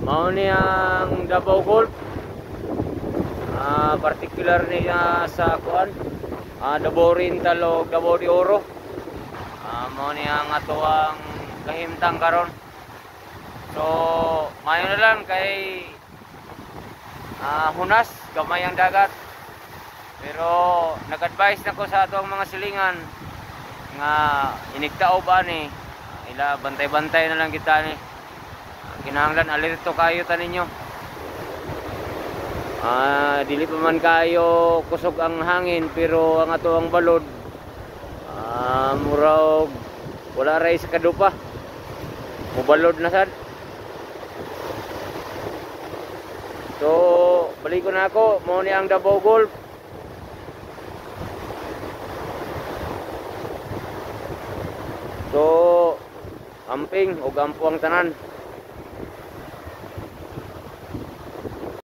Mao ni ang Davao Gold. Particular niya sa kuan. Davao Oriental o Davao de Oro. Mao ni ang atuang kahimtang karon. So, mayo na lang kay hunas gamay ang dagat. Pero nag-advise na ko sa atong mga silingan nga inigtao ba ni ila bantay-bantay na lang kita ni. Kinahanglan alerto kayo ta ninyo. Dili pa man kayo kusog ang hangin pero ang ato ang balod murag wala ray sa kadupa. Mubalod na sad. So, balik ko na ako, mo ni ang Davao Gold. So, amping o gampo ang tanan.